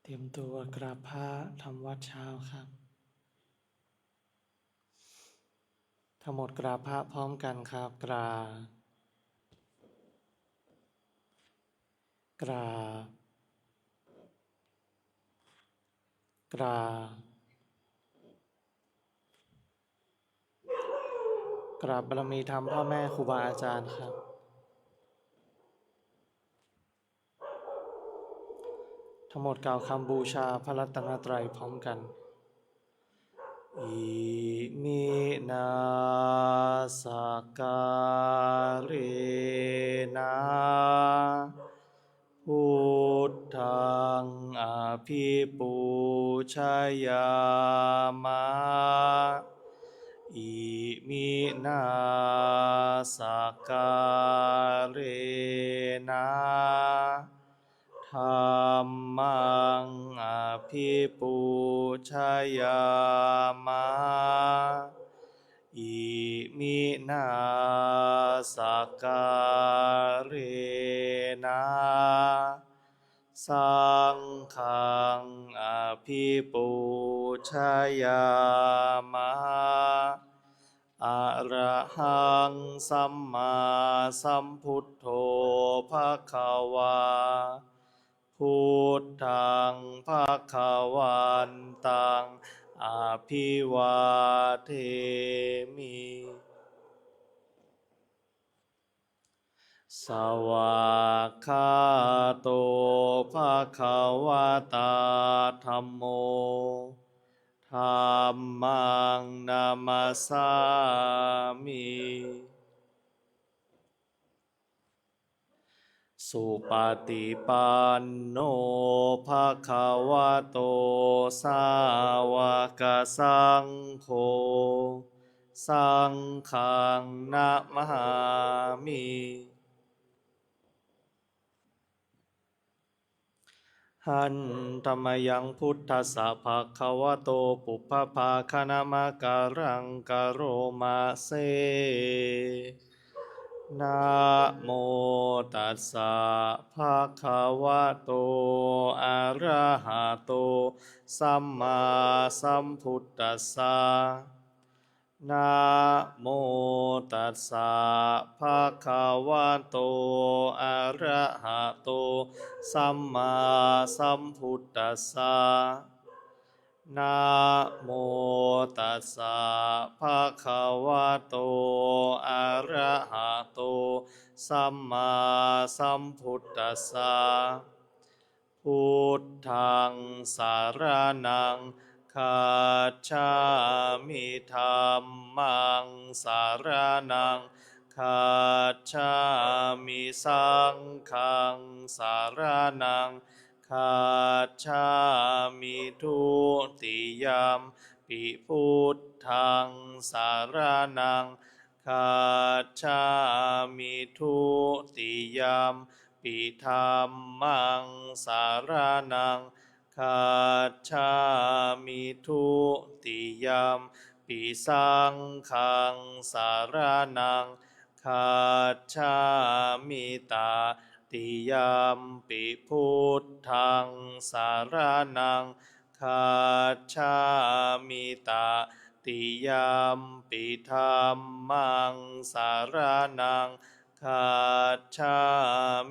เตรียมตัวกราบพระทำวัดเช้าครับทั้งหมดกราบพระพร้อมกันครับกราบกราบราบบารมีธรรมพ่อแม่ครูบาอาจารย์ครับทั้งหมดกล่าวคำบูชาพระรัตนตรัยพร้อมกันอิมินาสการะพุทธังอภิปูชยามะอิมินาสการะธัมมังอภิปูชยามะอิมินาสการะสังฆังอภิปูชยามะอะระหังสัมมาสัมพุทโธภควาพุทธังภวันตังอภิวาเทมิสวากขาโตภควตาธัมโมธัมมังนามัสสามิสุปฏิปันโนภควโตสาวกสังโฆสังฆังนะมหามิหันธรรมยังพุทธัสสะภะคะวะโตปุพพภาคณมะการังกโรมาเซนะโมตัสสะภะคะวะโตอะระหะโตสัมมาสัมพุทธัสสะนะโมตัสสะภะคะวะโตอะระหะโตสัมมาสัมพุทธัสสะนะโมตัสสะภะคะวะโตอะระหะโตสัมมาสัมพุทธัสสะพุทธังสารนังคัจฉามิธัมมังสารนังคัจฉามิสังฆังสารนังคัจฉามิทุติยมปิพุทธังสารนังคัจฉามิทุติยมปิธัมมังสารนังคัจฉามิทุติยมปิสังฆังสารนังคัจฉามิตาติยมปิพุทธังสารนังคัจฉามิตาติยมปิธัมมังสารนังคัจฉา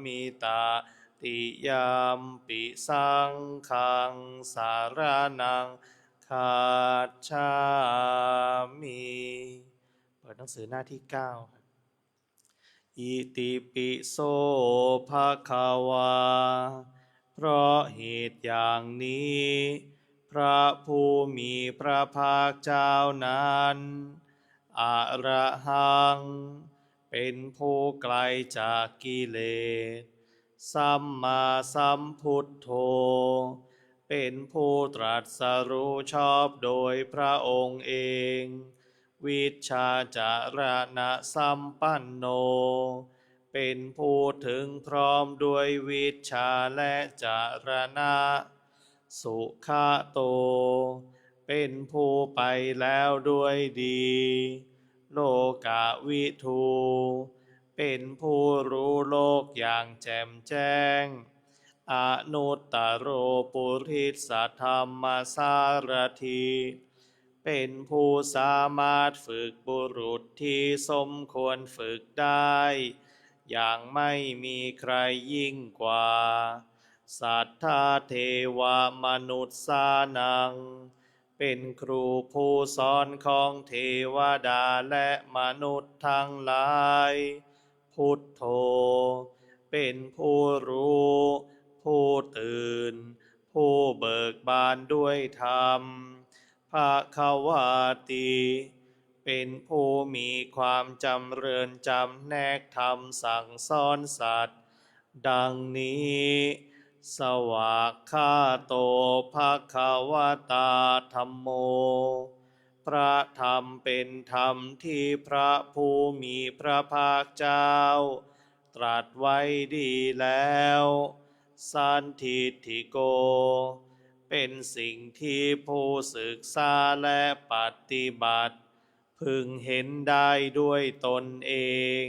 มิตาติยมปิสังฆังสารนังคัจฉามิเปิดหนังสือหน้าที่9อิติปิโสภะคะวาเพราะเหตุอย่างนี้พระผู้มีพระภาคเจ้านั้นอระหังเป็นผู้ไกลจากกิเลสสัมมาสัมพุทโธเป็นผู้ตรัสรู้ชอบโดยพระองค์เองวิชชาจารณะสัมปันโนเป็นผู้ถึงพร้อมด้วยวิชชาและจารณะสุขโตเป็นผู้ไปแล้วด้วยดีโลกวิทูเป็นผู้รู้โลกอย่างแจ่มแจ้ง อนุตตโรปุริสธรรมสารถีเป็นผู้สามารถฝึกบุรุษที่สมควรฝึกได้อย่างไม่มีใครยิ่งกว่าสัทธาเทวมนุษย์สานังเป็นครูผู้สอนของเทวดาและมนุษย์ทั้งหลายพุทโธเป็นผู้รู้ผู้ตื่นผู้เบิกบานด้วยธรรมภควาติเป็นผู้มีความจำเริญจำแนกธรรมสั่งสอนสัตว์ดังนี้สวากขาโตภควตาธัมโมพระธรรมเป็นธรรมที่พระผู้มีพระภาคเจ้าตรัสไว้ดีแล้วสันทิฏฐิโกเป็นสิ่งที่ผู้ศึกษาและปฏิบัติพึงเห็นได้ด้วยตนเอง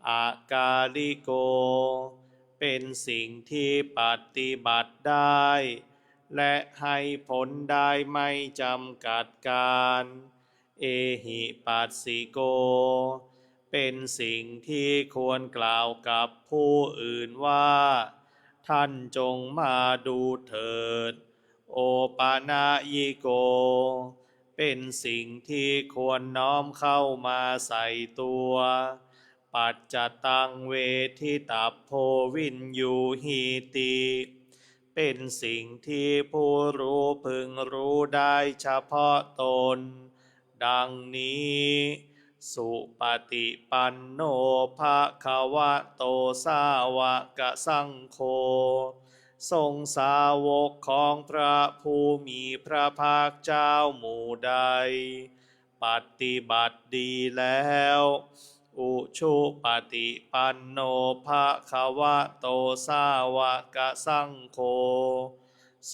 อากาลิโกเป็นสิ่งที่ปฏิบัติได้และให้ผลได้ไม่จำกัดการเอหิปัสสิโกเป็นสิ่งที่ควรกล่าวกับผู้อื่นว่าท่านจงมาดูเถิดโอปานายิโกเป็นสิ่งที่ควรน้อมเข้ามาใส่ตัวปัจจตังเวทิตาโพวินยูหีติเป็นสิ่งที่ผู้รู้พึงรู้ได้เฉพาะตนดังนี้สุปฏิปันโนภะคะวะโตสาวกสังโฆทรงสาวกของพระผู้มีพระภาคเจ้าหมู่ใดปฏิบัติดีแล้วอุชุปฏิปันโนภะคะวะโตสาวกสังโฆ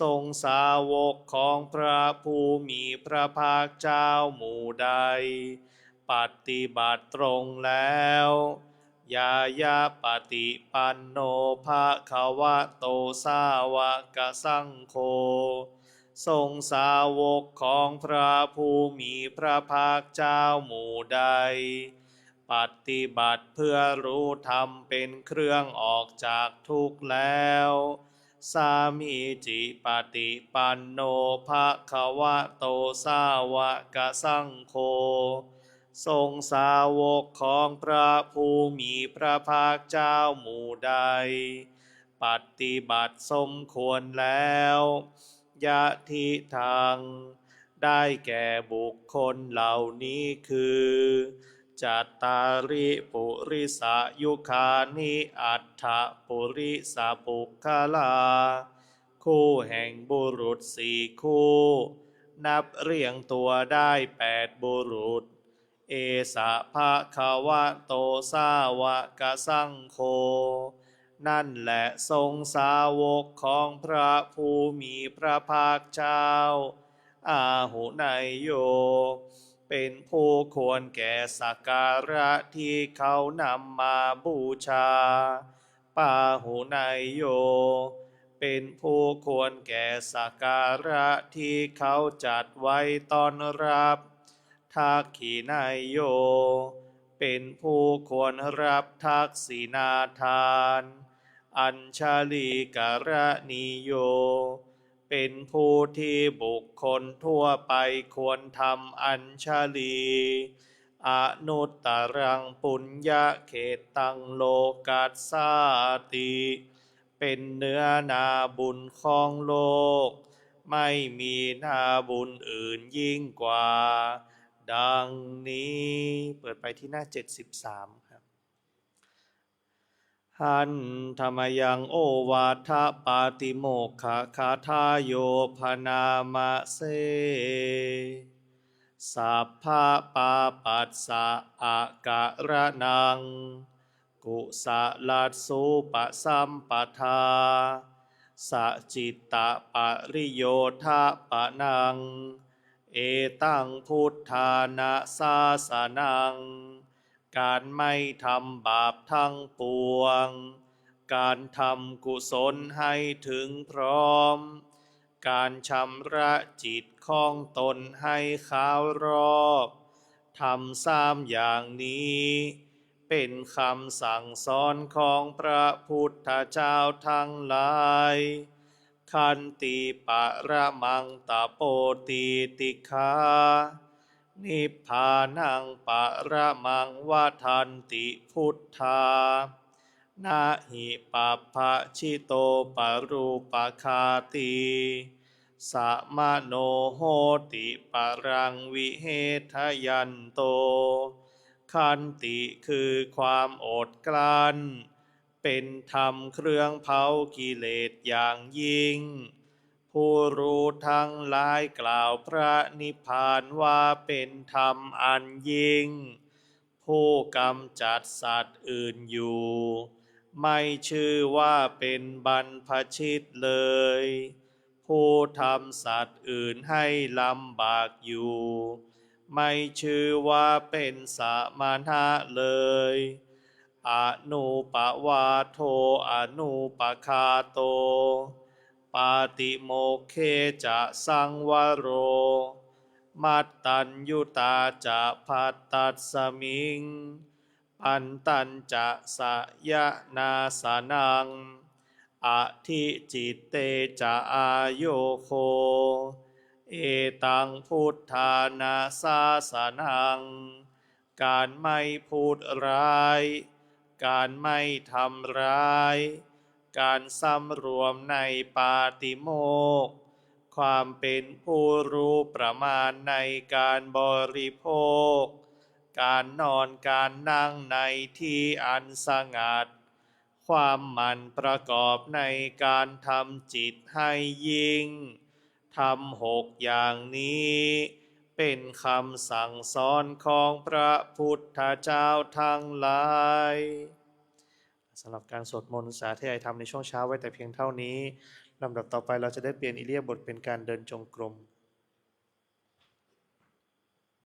ทรงสาวกของพระผู้มีพระภาคเจ้าหมู่ใดปฏิบัติตรงแล้วยายาปฏิปันโนภะคะวะโตสาวกสังโฆทรงสาวกของพระผู้มีพระภาคเจ้าหมู่ใดปฏิบัติเพื่อรู้ธรรมเป็นเครื่องออกจากทุกข์แล้วสามีจิปฏิปันโนภะคะวะโตสาวกสังโฆทรงสาวกของพระผู้มีพระภาคเจ้าหมู่ใดปฏิบัติสมควรแล้วยะทิทังได้แก่บุคคลเหล่านี้คือจัตตาริปุริสายุคานิอัฏฐปุริสปุคลาคู่แห่งบุรุษสี่คู่นับเรียงตัวได้8บุรุษเอสะภะคะวะโตสาวกสังโฆนั่นแหละทรงสาวกของพระผู้มีพระภาคเจ้าอาหุนายโยเป็นผู้ควรแก่สักการะที่เขานำมาบูชาปาหุนายโยเป็นผู้ควรแก่สักการะที่เขาจัดไว้ต้อนรับทักขินายโยเป็นผู้ควรรับทักษิณาทานอัญชลีกรณีโยเป็นผู้ที่บุคคลทั่วไปควรทำอัญชลีอนุตตรังปุญญเขตังโลกัสสาติเป็นเนื้อนาบุญของโลกไม่มีนาบุญอื่นยิ่งกว่าดังนี้เปิดไปที่หน้า73ครับหันธรรมยังโอวาทปาติโมกขคาทายโยพนามะเสสัพพะปาปัสสะอากะระนังกุสะลัสสุปสัมปทาสัจิตตะปริโยทะปะนังเอตังพุทธานาสาสนังการไม่ทำบาปทั้งปวง การทำกุศลให้ถึงพร้อมการชำระจิตของตนให้ขาวรอบทำ3อย่างนี้เป็นคำสั่งสอนของพระพุทธเจ้าทั้งหลายขันติปะระมังตะโปติติคานิพพานังปะระมังวทันติพุทธานาหิปัปภะชิโตปรูปคาติสะมะโนโหติปรังวิเหทยันโตขันติคือความอดกลั้นเป็นธรรมเครื่องเผากิเลสอย่างยิ่งผู้รู้ทั้งหลายกล่าวพระนิพพานว่าเป็นธรรมอันยิ่งผู้กำจัดสัตว์อื่นอยู่ไม่ชื่อว่าเป็นบรรพชิตเลยผู้ทำสัตว์อื่นให้ลำบากอยู่ไม่ชื่อว่าเป็นสมณะเลยอนุปวาโทอนุปคาโตปาติโมกเขจะสังวโรมัตตัญยุตาจะภัตตัสสมิงปันตัญจะสยนาสนังอธิจิตเตจะอายโยโคเอตังพุทธานาสาสนังการไม่พูดร้ายการไม่ทำร้ายการสำรวมในปาติโมกข์ความเป็นผู้รู้ประมาณในการบริโภคการนอนการนั่งในที่อันสงัดความหมั่นประกอบในการทำจิตให้ยิ่งทำ6อย่างนี้เป็นคำสั่งสอนของพระพุทธเจ้าทั้งหลายสำหรับการสวดมนต์สาธยายธรรมในช่วงเช้าไว้แต่เพียงเท่านี้ลำดับต่อไปเราจะได้เปลี่ยนอิริยาบถเป็นการเดินจงกรม